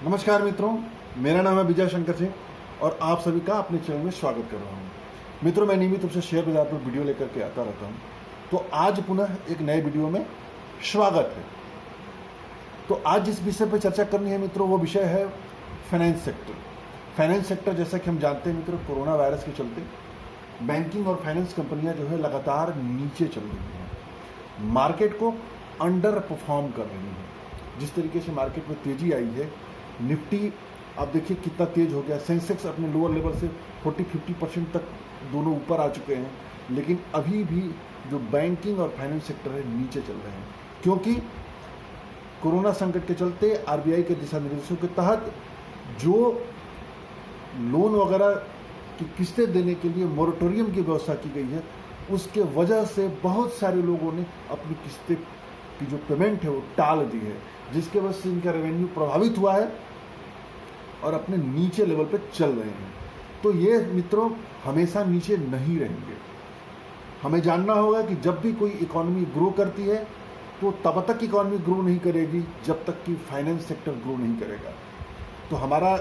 नमस्कार मित्रों, मेरा नाम है विजय शंकर सिंह और आप सभी का अपने चैनल में स्वागत कर रहा हूं। मित्रों, मैं नियमित रूप से शेयर बाजार पर वीडियो लेकर के आता रहता हूं, तो आज पुनः एक नए वीडियो में स्वागत है। तो आज जिस विषय पर चर्चा करनी है मित्रों, वो विषय है फाइनेंस सेक्टर। फाइनेंस सेक्टर, जैसा कि हम जानते हैं मित्रों, कोरोना वायरस के चलते बैंकिंग और फाइनेंस कंपनियां जो है लगातार नीचे चल रही हैं, मार्केट को अंडर परफॉर्म कर रही हैं। जिस तरीके से मार्केट में तेजी आई है, निफ्टी आप देखिए कितना तेज हो गया, सेंसेक्स अपने लोअर लेवल से 40-50% तक दोनों ऊपर आ चुके हैं, लेकिन अभी भी जो बैंकिंग और फाइनेंस सेक्टर है नीचे चल रहे हैं, क्योंकि कोरोना संकट के चलते आरबीआई के दिशा निर्देशों के तहत जो लोन वगैरह की किस्तें देने के लिए मोरेटोरियम की व्यवस्था की गई है, उसके वजह से बहुत सारे लोगों ने अपनी किस्तें की जो पेमेंट है वो टाल दी है, जिसके वजह से इनका रेवेन्यू प्रभावित हुआ है और अपने नीचे लेवल पे चल रहे हैं। तो ये मित्रों हमेशा नीचे नहीं रहेंगे। हमें जानना होगा कि जब भी कोई इकोनॉमी ग्रो करती है तो तब तक इकोनॉमी ग्रो नहीं करेगी जब तक कि फाइनेंस सेक्टर ग्रो नहीं करेगा। तो हमारा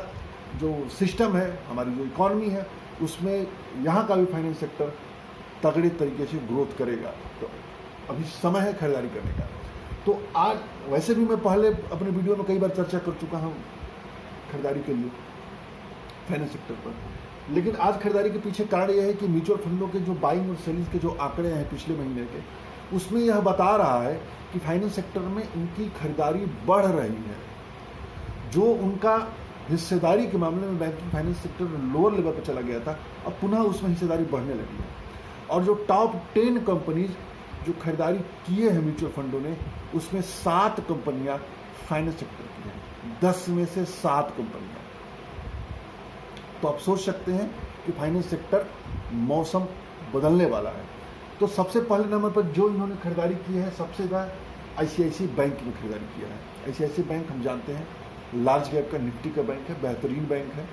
जो सिस्टम है, हमारी जो इकोनॉमी है, उसमें यहाँ का भी फाइनेंस सेक्टर तगड़े तरीके से ग्रोथ करेगा। तो अभी समय है खरीदारी करने का। तो आज वैसे भी मैं पहले अपने वीडियो में कई बार चर्चा कर चुका हूँ खरीदारी के लिए फाइनेंस सेक्टर पर, लेकिन आज खरीदारी के पीछे कारण यह है कि म्यूचुअल फंडों के जो बाइंग और सेलिंग के जो आंकड़े हैं पिछले महीने के, उसमें यह बता रहा है कि फाइनेंस सेक्टर में उनकी खरीदारी बढ़ रही है। जो उनका हिस्सेदारी के मामले में banking finance sector lower level पर चला गया था, अब पुनः उसमें हिस्सेदारी बढ़ने लगी है। और जो टॉप 10 कंपनीज जो खरीदारी किए हैं म्यूचुअल फंडों ने, उसमें 7 कंपनियां फाइनेंस सेक्टर की हैं, 10 में से 7 कंपनियां। तो आप सोच सकते हैं कि फाइनेंस सेक्टर मौसम बदलने वाला है। तो सबसे पहले नंबर पर जो इन्होंने खरीदारी की है, सबसे ज़्यादा आईसीआईसी बैंक में खरीदारी किया है। आईसीआईसी बैंक हम जानते हैं लार्ज कैप का निफ्टी का बैंक है, बेहतरीन बैंक है।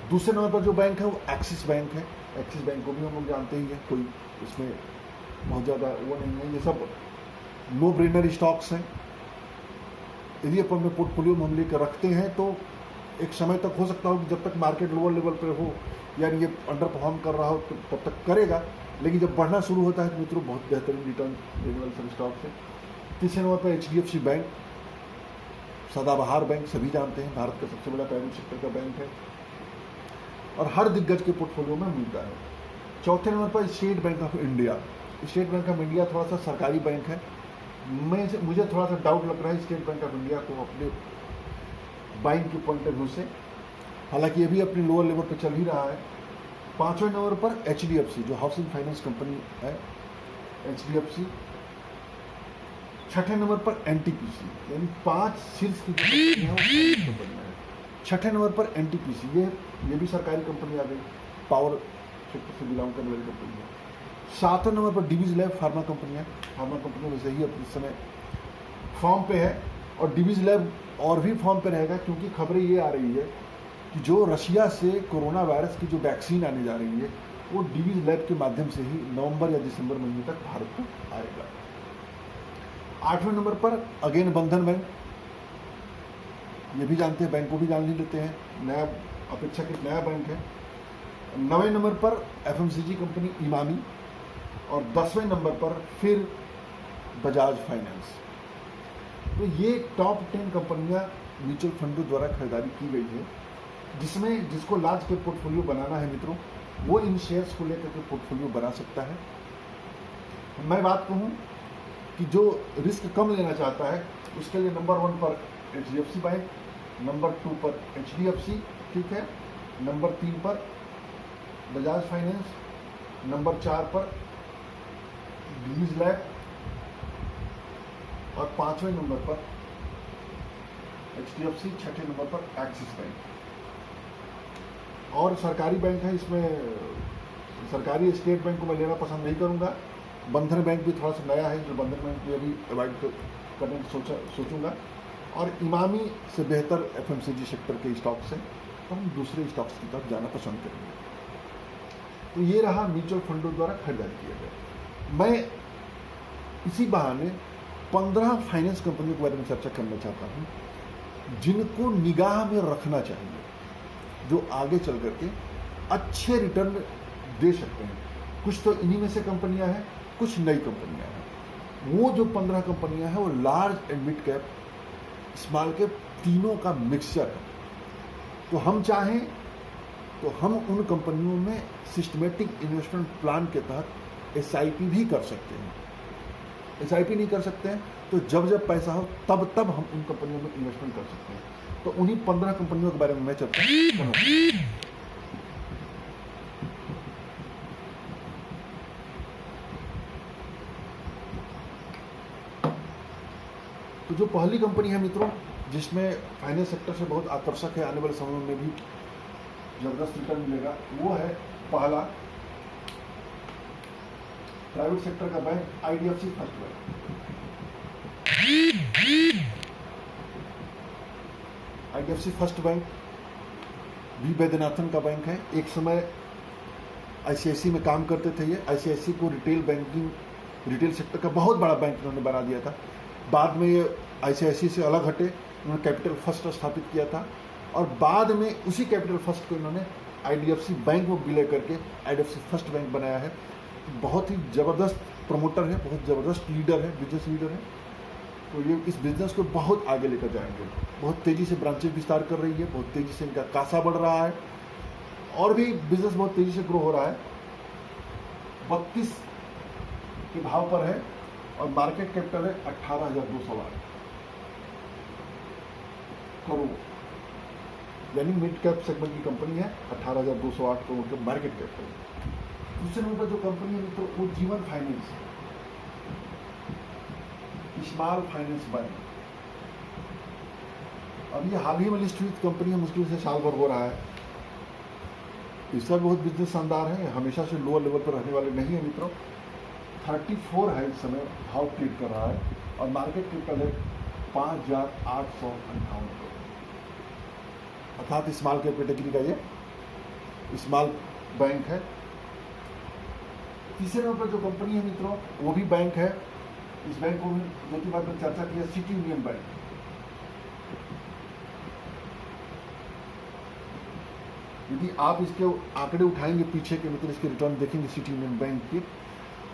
दूसरे नंबर पर जो बैंक है वो एक्सिस बैंक है। एक्सिस बैंक को भी हम लोग जानते ही हैं, कोई इसमें बहुत ज़्यादा वो नहीं है, ये सब नो ब्रेनर स्टॉक्स हैं। यदि आप अपने पोर्टफोलियो में हम लेकर रखते हैं तो एक समय तक हो सकता हो कि जब तक मार्केट लोअर लेवल पर हो, यानी ये अंडर परफॉर्म कर रहा हो, तो तब तक करेगा, लेकिन जब बढ़ना शुरू होता है तो मित्रों बहुत बेहतरीन रिटर्न देने वाले सभी स्टॉक्स हैं। तीसरे नंबर पर एचडीएफसी बैंक, सदाबहार बैंक सभी जानते हैं, भारत का सबसे बड़ा प्राइवेट सेक्टर का बैंक है और हर दिग्गज के पोर्टफोलियो में मिलता है। चौथे नंबर पर state bank of India. State bank of India थोड़ा सा सरकारी बैंक है, मुझे थोड़ा सा डाउट लग रहा है स्टेट बैंक ऑफ इंडिया को अपने बाइंग के पॉइंट ऑफ व्यू से, हालांकि ये भी अपने लोअर लेवल पर चल ही रहा है। पांचवें नंबर पर एचडीएफसी जो हाउसिंग फाइनेंस कंपनी है, एचडीएफसी। छठे नंबर पर एनटीपीसी, यानी 5 शीर्ष की जो कंपनियां हैं। छठे नंबर पर एनटीपीसी, ये भी सरकारी कंपनी आ गई, पावर सेक्टर से बिलोंग करने वाली कंपनी है। 7वें नंबर पर डिवीज लैब फार्मा कंपनियां। फार्मा कंपनी वैसे ही अब इस समय फॉर्म पे है और डिवीज लैब और भी फॉर्म पे रहेगा, क्योंकि खबरें ये आ रही है कि जो रशिया से कोरोना वायरस की जो वैक्सीन आने जा रही है वो डिवीज लैब के माध्यम से ही नवंबर या दिसंबर महीने तक भारत को आएगा। 8वें नंबर पर अगेन बंधन बैंक, ये भी जानते हैं, बैंक को भी जान ही लेते हैं, नया अपेक्षाकृत नया बैंक है। 9वें नंबर पर एफएमसीजी कंपनी इमामी और 10वें नंबर पर फिर बजाज फाइनेंस। तो ये टॉप 10 कंपनियां म्यूचुअल फंडों द्वारा खरीदारी की गई है, जिसमें जिसको लार्ज कैप पोर्टफोलियो बनाना है मित्रों, वो इन शेयर्स को लेकर के पोर्टफोलियो बना सकता है। मैं बात कहूँ कि जो रिस्क कम लेना चाहता है उसके लिए नंबर 1 पर एचडीएफसी बैंक, नंबर 2 पर एचडीएफसी, ठीक है, नंबर 3 पर बजाज फाइनेंस, नंबर 4 पर डिवीज लैब और 5वें नंबर पर एचडीएफसी, 6ठे नंबर पर एक्सिस बैंक। और सरकारी बैंक है, इसमें सरकारी स्टेट बैंक को मैं लेना पसंद नहीं करूंगा। बंधन बैंक भी थोड़ा सा नया है, जो बंधन बैंक भी अभी अवॉइड करने की सोचूंगा। और इमामी से बेहतर एफएमसीजी सेक्टर के स्टॉक्स हैं, तो हम दूसरे स्टॉक्स की तरफ जाना पसंद करेंगे। तो ये रहा म्यूचुअल फंडों द्वारा खरीदारी किया गया। मैं इसी बहाने 15 फाइनेंस कंपनियों के बारे में चर्चा करना चाहता हूँ जिनको निगाह में रखना चाहिए, जो आगे चल करके अच्छे रिटर्न दे सकते हैं। कुछ तो इन्हीं में से कंपनियां हैं, कुछ नई कंपनियां हैं। वो जो 15 कंपनियां हैं वो large and mid cap, small cap तीनों का मिक्सचर है। तो हम चाहें तो हम उन कंपनियों में सिस्टमेटिक इन्वेस्टमेंट प्लान के तहत एसआईपी भी कर सकते हैं। एसआईपी नहीं कर सकते हैं तो जब जब पैसा हो तब तब हम उन कंपनियों में इन्वेस्टमेंट कर सकते हैं। तो उन्हीं 15 कंपनियों के बारे में मैं चर्चा करूँगा। तो जो पहली कंपनी है मित्रों, जिसमें फाइनेंस सेक्टर से बहुत आकर्षक है, आने वाले समय में भी जबरदस्त रिटर्न मिलेगा, वो है पहला प्राइवेट सेक्टर का bank IDFC first bank. IDFC first bank V Vaidyanathan का बैंक है। एक समय आईसीआईसी में काम करते थे ये। आईसीआईसी को रिटेल बैंकिंग, रिटेल सेक्टर का बहुत बड़ा बैंक इन्होंने बना दिया था। बाद में ये आईसीआईसी से अलग हटे, उन्होंने कैपिटल फर्स्ट स्थापित किया था और बाद में उसी कैपिटल फर्स्ट को इन्होंने आईडीएफसी बैंक को विलय करके आईडीएफसी फर्स्ट बैंक बनाया है। बहुत ही ज़बरदस्त प्रमोटर है, बहुत ज़बरदस्त लीडर है, बिजनेस लीडर है। तो ये इस बिजनेस को बहुत आगे लेकर जाएंगे। बहुत तेज़ी से ब्रांचेज विस्तार कर रही है, बहुत तेज़ी से इनका कासा बढ़ रहा है और भी बिजनेस बहुत तेज़ी से ग्रो हो रहा है। 32 के भाव पर है और मार्केट कैपिटल है 18,208 करोड़, यानी मिड कैप सेगमेंट की कंपनी है। 18,208 करोड़ का मार्केट कैपिटल। दूसरे नंबर जो कंपनी है तो वो जीवन फाइनेंस, स्मॉल फाइनेंस बैंक। अब ये हाल ही में लिस्ट हुई कंपनी है, मुश्किल से साल भर हो रहा है। इसका बहुत बिजनेस शानदार है, हमेशा से लोअर लेवल पर रहने वाले नहीं है मित्रों। 34 है इस समय भाव ट्रेड कर रहा है और मार्केट कैपिटल है 5,858 करोड़, अर्थात स्मॉल कैप कैटेगरी का ये स्मॉल बैंक है। तीसरे नंबर पर जो कंपनी है मित्रों वो भी बैंक है। इस बैंक को भी 2-3 बार में चर्चा की है, सिटी यूनियन बैंक। यदि आप इसके आंकड़े उठाएंगे पीछे के मित्र, इसके रिटर्न देखेंगे सिटी यूनियन बैंक के,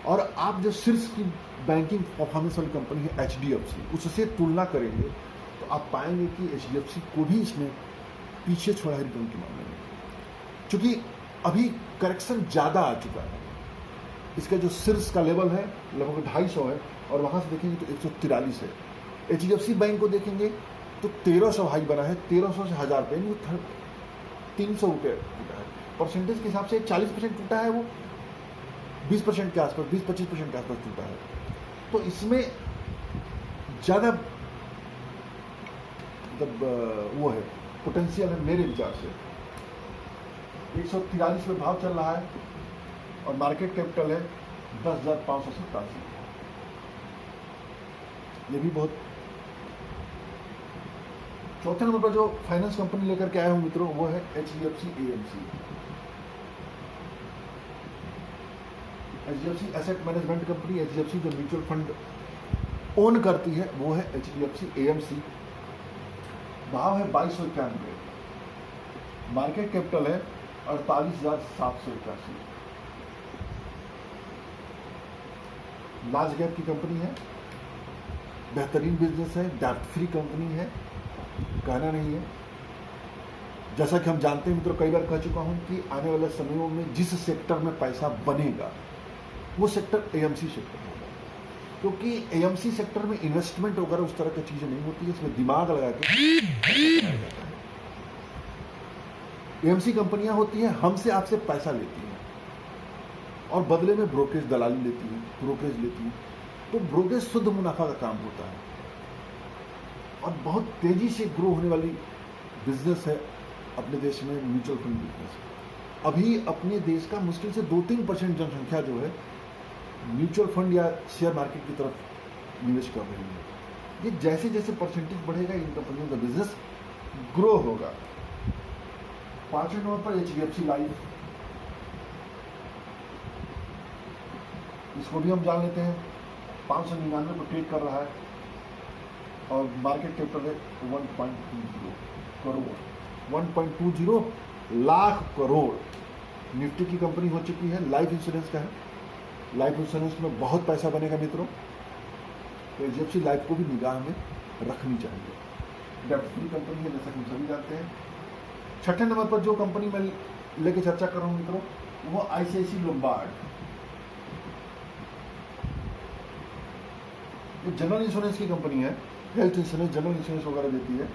और आप जो शीर्ष की बैंकिंग परफॉर्मेंस वाली कंपनी है एचडीएफसी, उससे तुलना करेंगे तो आप पाएंगे कि एचडीएफसी को भी इसने पीछे छोड़ा है रिटर्न के मामले में, क्योंकि अभी करेक्शन ज़्यादा आ चुका है। इसका जो शीर्ष का लेवल है लगभग 250 है और वहाँ से देखेंगे तो 143 है। एचडीएफसी बैंक को देखेंगे तो 1300 हाई बना है, 1300 से 1000 पे, 300 रुपये टूटा है। परसेंटेज के हिसाब से 40% टूटा है, वो 20% के आसपास, 20-25% के आसपास टूटा है। तो इसमें ज़्यादा मतलब वो है, पोटेंशियल है मेरे विचार से। 143 में भाव चल रहा है और मार्केट कैपिटल है 10,587। ये भी बहुत। चौथे नंबर पर जो फाइनेंस कंपनी लेकर के आया हूं मित्रों वो है HDFC AMC. HDFC asset management company, HDFC जो म्यूचुअल फंड ओन करती है वो है एचडीएफसी एएमसी। भाव है 2291, मार्केट कैपिटल है 48,781। लार्ज कैप की कंपनी है, बेहतरीन बिजनेस है, डेब्ट फ्री कंपनी है, कहना नहीं है। जैसा कि हम जानते हैं मित्रों, कई बार कह चुका हूं कि आने वाले समयों में जिस सेक्टर में पैसा बनेगा वो सेक्टर एएमसी सेक्टर होगा, क्योंकि एएमसी सेक्टर में इन्वेस्टमेंट वगैरह उस तरह की चीजें नहीं होती है, इसमें दिमाग लगा के जाता है। एएमसी कंपनियां होती हैं हमसे आपसे पैसा लेती हैं और बदले में ब्रोकरेज दलाली लेती है, ब्रोकरेज लेती है। तो ब्रोकरेज शुद्ध मुनाफा का काम होता है और बहुत तेजी से ग्रो होने वाली बिजनेस है अपने देश में म्यूचुअल फंड बिजनेस। अभी अपने देश का मुश्किल से 2-3% जनसंख्या जो है म्यूचुअल फंड या शेयर मार्केट की तरफ निवेश कर रही है। ये जैसे जैसे परसेंटेज बढ़ेगा इन कंपनियों का बिजनेस ग्रो होगा। 5वें नंबर पर एचडीएफसी लाइफ, इसको भी हम जान लेते हैं। 599 पर ट्रेड कर रहा है। और मार्केट कैपिटल है 1.20 करोड़, 1.20 लाख करोड़। निफ्टी की कंपनी हो चुकी है, लाइफ इंश्योरेंस का है। लाइफ इंश्योरेंस में बहुत पैसा बनेगा मित्रों, तो एचडीएफसी लाइफ को भी निगाह में रखनी चाहिए। डेब्ट फ्री कंपनी है जैसा कि हम सभी जानते हैं। छठे नंबर पर जो कंपनी मैं लेके चर्चा कर रहा हूं मित्रों, वो आईसीआईसीआई लोम्बार्ड। ये जनरल इंश्योरेंस की कंपनी है, हेल्थ इंश्योरेंस, जनरल इंश्योरेंस वगैरह देती है।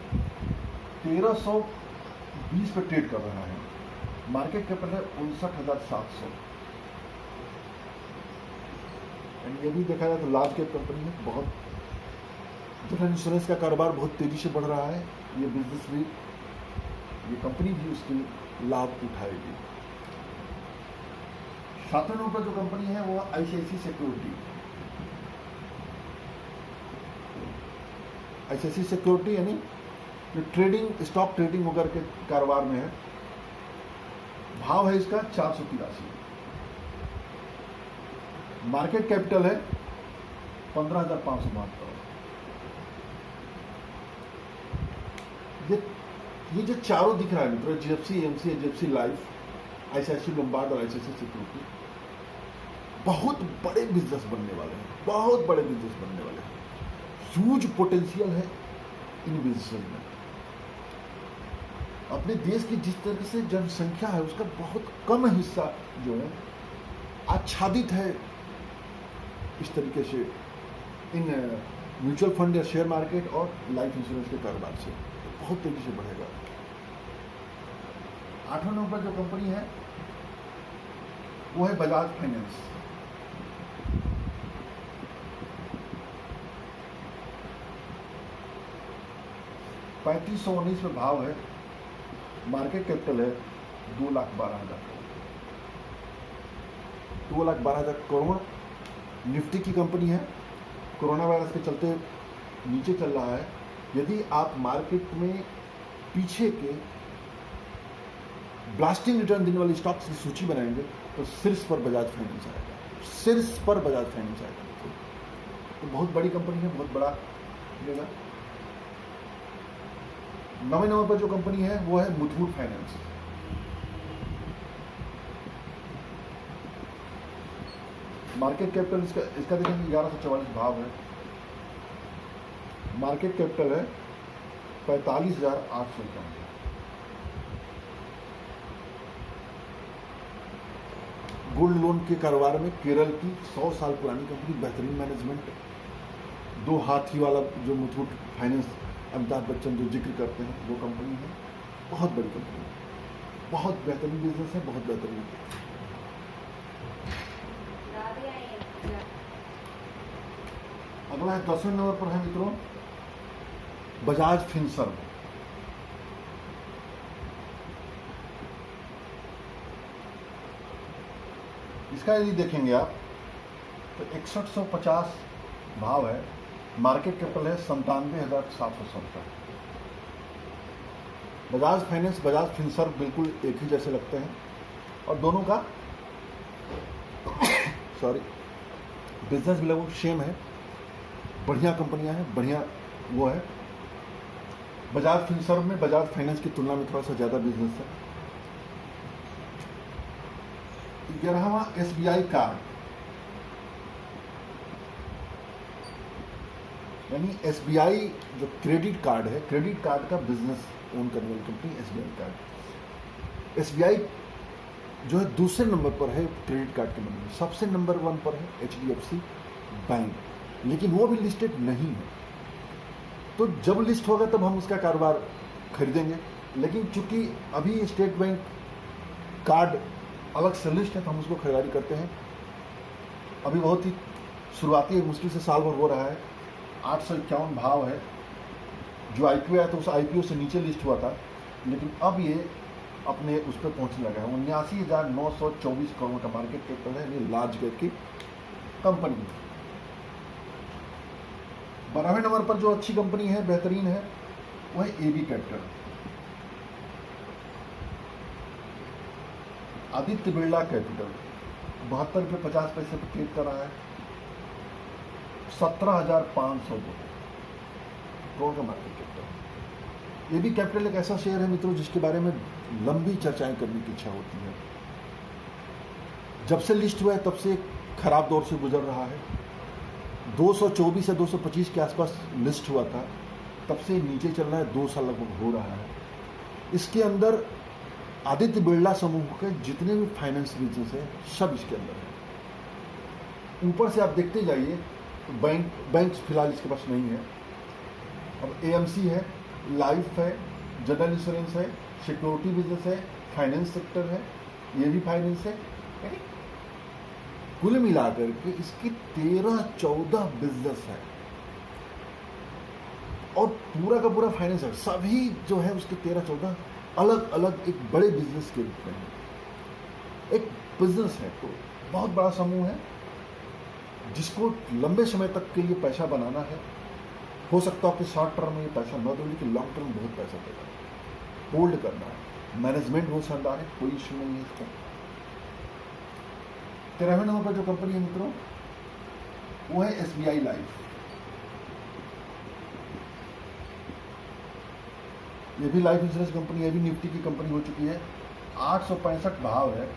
1320 पे ट्रेड कर रहा है, मार्केट कैपिटल है 59,700। ये भी देखा जाए तो लार्ज कैप कंपनी है, बहुत। जनरल इंश्योरेंस का कारोबार बहुत तेजी से बढ़ रहा है। ये बिजनेस भी, ये कंपनी भी उसकी लाभ उठाएगी। सातवें नंबर पर जो कंपनी है वो आईसीआईसीआई सिक्योरिटी। आईसीआईसीआई सिक्योरिटी यानी जो ट्रेडिंग, स्टॉक ट्रेडिंग वगैरह के कारोबार में है। भाव है इसका 483। मार्केट कैपिटल है 15,572। ये जो चारों दिख रहा है मित्रों, HDFC, AMC, HDFC life, ICICI Lombard और आईसीआईसीआई सिक्योरिटी, बहुत बड़े बिजनेस बनने वाले हैं, बहुत बड़े बिजनेस बनने वाले हैं। ह्यूज पोटेंशियल है इन बिजनेस में। अपने देश की जिस तरह से जनसंख्या है उसका बहुत कम हिस्सा जो है आच्छादित है इस तरीके से इन म्यूचुअल फंड या शेयर मार्केट और लाइफ इंश्योरेंस के कारोबार से, बहुत तेजी से बढ़ेगा। आठवें नंबर पर जो कंपनी है वो है बजाज फाइनेंस। ₹3519 में भाव है, मार्केट कैपिटल है 2,12,000 करोड़। 2,12,000 करोड़। निफ्टी की कंपनी है, कोरोना वायरस के चलते नीचे चल रहा है। यदि आप मार्केट में पीछे के ब्लास्टिंग रिटर्न देने वाली स्टॉक्स की सूची बनाएंगे तो शीर्ष पर बजाज फाइनेंस आएगा, शीर्ष पर बजाज फाइनेंस आएगा। तो बहुत बड़ी कंपनी है, बहुत बड़ा मिलेगा। 9वें नंबर पर जो कंपनी है वो है मुथूट फाइनेंस। मार्केट कैपिटल इसका देखेंगे 1144 भाव है, मार्केट कैपिटल है 45,891। गोल्ड लोन के कारोबार में केरल की 100 साल पुरानी कंपनी, बेहतरीन मैनेजमेंट। 2 हाथी वाला जो मुथूट फाइनेंस अमिताभ बच्चन जो जिक्र करते हैं वो कंपनी है, बहुत बड़ी कंपनी है, बहुत बेहतरीन बिजनेस है, बहुत बेहतरीन। अगला है 10वें नंबर पर है मित्रों बजाज फिनसर्व। इसका यदि देखेंगे आप तो 6150 भाव है, मार्केट कैपिटल है 97,770। बजाज फाइनेंस, बजाज फिनसर्व बिल्कुल एक ही जैसे लगते हैं और दोनों का बिजनेस भी लगभग सेम है। बढ़िया कंपनियां हैं, बढ़िया वो है। बजाज फिनसर्व में बजाज फाइनेंस की तुलना में थोड़ा सा ज़्यादा बिजनेस है। 11वां एसबीआई कार्ड, यानी एसबीआई जो क्रेडिट कार्ड है, क्रेडिट कार्ड का बिजनेस ओन करने वाली कंपनी एसबीआई कार्ड। एसबीआई जो है दूसरे नंबर पर है क्रेडिट कार्ड के नंबर में, सबसे नंबर 1 पर है एचडीएफसी बैंक, लेकिन वो भी लिस्टेड नहीं है। तो जब लिस्ट होगा तब हम उसका कारोबार खरीदेंगे, लेकिन चूंकि अभी स्टेट बैंक कार्ड अलग से लिस्ट है तो हम उसको खरीदारी करते हैं। अभी बहुत ही शुरुआती मुश्किल से साल भर हो रहा है। 851 भाव है। जो आईपीओ आया तो उस आईपीओ से नीचे लिस्ट हुआ था, लेकिन अब ये अपने उस पर पहुंचने लगा है। 79,924 करोड़ का मार्केट कैपिटल है, ये लार्ज कैप की कंपनी है। 12वें नंबर पर जो अच्छी कंपनी है, बेहतरीन है, वो है AB capital. Aditya Birla capital 72 रुपये 50 पैसे पर ट्रेड कर रहा है। 17,502। करोड़ का मार्केट कैपिटल। ये भी कैपिटल एक ऐसा शेयर है मित्रों जिसके बारे में लंबी चर्चाएं करने की इच्छा होती है। जब से लिस्ट हुआ है तब से एक खराब दौर से गुजर रहा है। 224 या 225 के आसपास लिस्ट हुआ था, तब से नीचे चल रहा है, 2 साल लगभग हो रहा है। इसके अंदर आदित्य बिरला समूह के जितने भी फाइनेंस बिजनेस है सब इसके अंदर है। ऊपर से आप देखते जाइए तो बैंक फिलहाल इसके पास नहीं है। अब एएमसी है, लाइफ है, जनरल इंश्योरेंस है, सिक्योरिटी बिजनेस है, फाइनेंस सेक्टर है, ये भी फाइनेंस है। कुल मिलाकर के इसकी 13-14 बिजनेस है और पूरा का पूरा फाइनेंस है। सभी जो है उसके 13-14 अलग अलग एक बड़े बिजनेस के रूप में है। एक बिजनेस है तो बहुत बड़ा समूह है जिसको लंबे समय तक के लिए पैसा बनाना है। हो सकता है कि शॉर्ट टर्म में ये पैसा न दो, लेकिन लॉन्ग टर्म बहुत पैसा देगा। होल्ड करना है, मैनेजमेंट बहुत शानदार है, कोई इश्यू नहीं है इसका। 13वें नंबर पर जो कंपनी है मित्रों वो है एसबीआई लाइफ। ये भी लाइफ इंश्योरेंस कंपनी है, भी निफ्टी की कंपनी हो चुकी है। 865 भाव है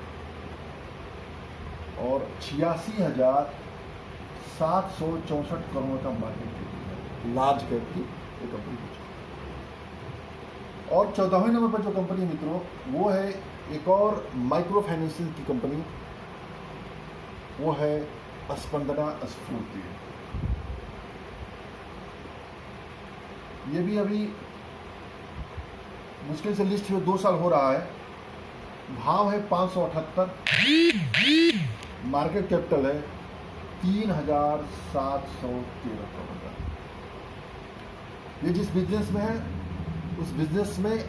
और 86,764 करोड़ का मार्केट कैपिटल है। लार्ज कैप की ये कंपनी हो चुकी है। और 14वें नंबर पर जो कंपनी है मित्रों वो है एक और माइक्रो फाइनेंसिंग की कंपनी, वो है स्पंदना स्फूर्ति। ये भी अभी मुश्किल से लिस्ट में 2 साल हो रहा है। भाव है 578, मार्केट कैपिटल है 3,713 करोड़ का। ये जिस बिजनेस में है उस बिजनेस में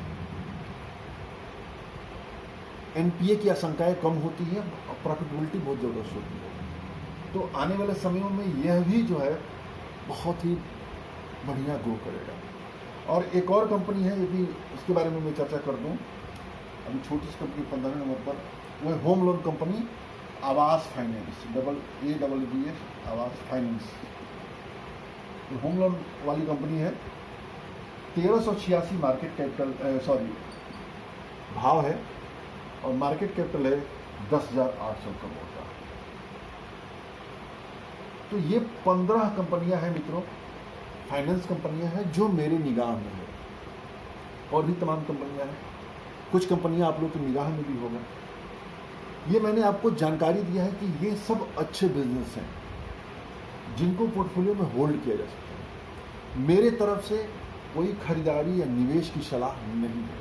एनपीए की आशंकाएं कम होती है और प्रॉफिटेबिलिटी बहुत ज़बरदस्त होती है। तो आने वाले समयों में यह भी जो है बहुत ही बढ़िया ग्रो करेगा। और एक और कंपनी है, यदि उसके बारे में मैं चर्चा कर दूं, अभी छोटी सी कंपनी 15वें नंबर पर, वो है होम लोन कंपनी आवास फाइनेंस, AWS आवास फाइनेंस। तो होम लोन वाली कंपनी है। 1386 मार्केट कैपिटल भाव है और मार्केट कैपिटल है 10,800 करोड़ का। तो ये 15 कंपनियां हैं मित्रों, फाइनेंस कंपनियां हैं जो मेरे निगाह में है। और भी तमाम कंपनियां हैं, कुछ कंपनियां आप लोग की निगाह में भी होगा। ये मैंने आपको जानकारी दिया है कि ये सब अच्छे बिजनेस हैं जिनको पोर्टफोलियो में होल्ड किया जा सकता है। मेरे तरफ से कोई खरीदारी या निवेश की सलाह नहीं है।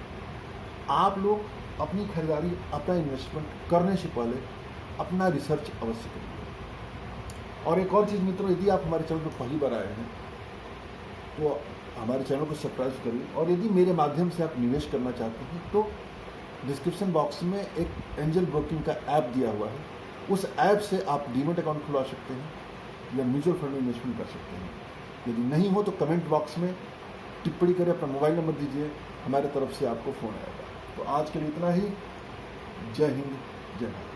आप लोग अपनी खरीदारी, अपना इन्वेस्टमेंट करने से पहले अपना रिसर्च अवश्य करिए। और एक और चीज़ मित्रों, यदि आप हमारे चैनल पर पहली बार आए हैं तो हमारे चैनल को सब्सक्राइब करिए। और यदि मेरे माध्यम से आप निवेश करना चाहते हैं तो डिस्क्रिप्शन बॉक्स में एक एंजल ब्रोकिंग का ऐप दिया हुआ है, उस ऐप से आप डीमैट अकाउंट खुलवा सकते हैं या म्यूचुअल फंड में इन्वेस्टमेंट कर सकते हैं। यदि नहीं हो तो कमेंट बॉक्स में टिप्पणी करें, अपना मोबाइल नंबर दीजिए, हमारे तरफ से आपको फ़ोन आएगा। तो आज के लिए इतना ही। जय हिंद, जय भारत।